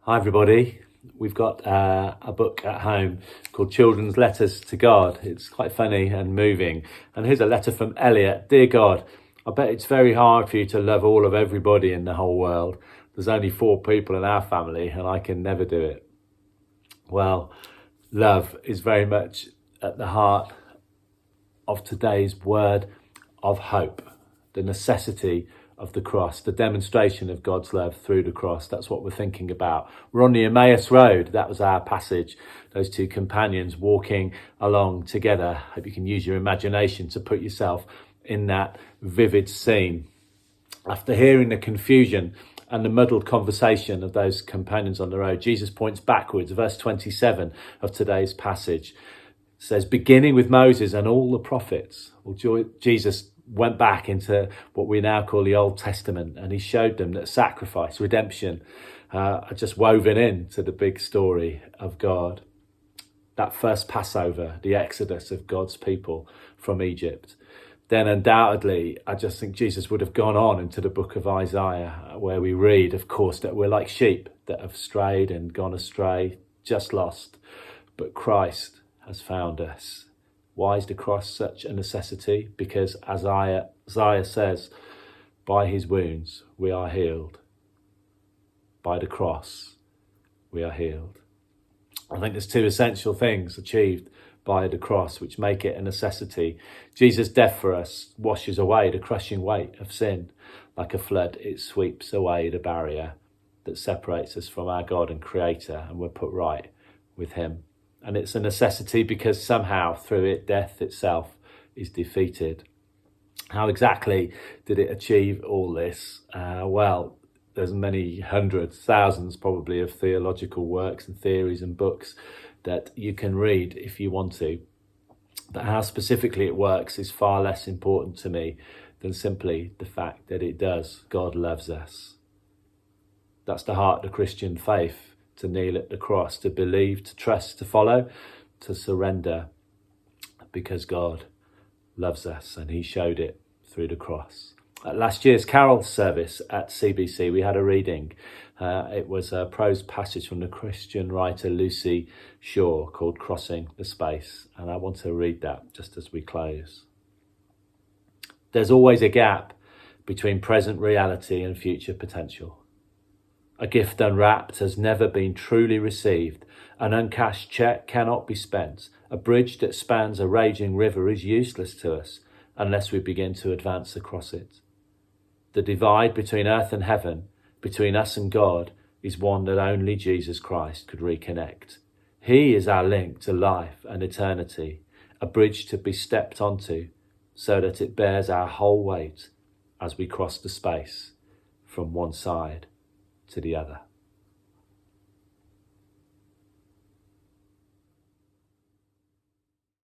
Hi everybody, we've got a book at home called Children's Letters to God. It's quite funny and moving. And here's a letter from Elliot. Dear God, I bet it's very hard for you to love all of everybody in the whole world. There's only 4 people in our family and I can never do it. Well, love is very much at the heart of today's word of hope, the necessity of the cross, the demonstration of God's love through the cross. That's what we're thinking about. We're on the Emmaus Road. That was our passage. Those 2 companions walking along together. I hope you can use your imagination to put yourself in that vivid scene. After hearing the confusion and the muddled conversation of those companions on the road, Jesus points backwards. Verse 27 of today's passage says, beginning with Moses and all the prophets. Well, Jesus went back into what we now call the Old Testament, and he showed them that sacrifice, redemption, are just woven into the big story of God. That first Passover, the exodus of God's people from Egypt. Then undoubtedly, I just think Jesus would have gone on into the book of Isaiah, where we read, of course, that we're like sheep that have strayed and gone astray, just lost, but Christ has found us. Why is the cross such a necessity? Because as Isaiah says, by his wounds we are healed. By the cross we are healed. I think there's 2 essential things achieved by the cross which make it a necessity. Jesus' death for us washes away the crushing weight of sin. Like a flood, it sweeps away the barrier that separates us from our God and Creator, and we're put right with him. And it's a necessity because somehow through it, death itself is defeated. How exactly did it achieve all this? Well, there's many hundreds, thousands probably of theological works and theories and books that you can read if you want to. But how specifically it works is far less important to me than simply the fact that it does. God loves us. That's the heart of the Christian faith. To kneel at the cross, to believe, to trust, to follow, to surrender, because God loves us and he showed it through the cross. At last year's carol service at CBC, we had a reading. It was a prose passage from the Christian writer Lucy Shaw called Crossing the Space, and I want to read that just as we close. There's always a gap between present reality and future potential. A gift unwrapped has never been truly received. An uncashed cheque cannot be spent. A bridge that spans a raging river is useless to us unless we begin to advance across it. The divide between earth and heaven, between us and God, is one that only Jesus Christ could reconnect. He is our link to life and eternity, a bridge to be stepped onto so that it bears our whole weight as we cross the space from one side to the other.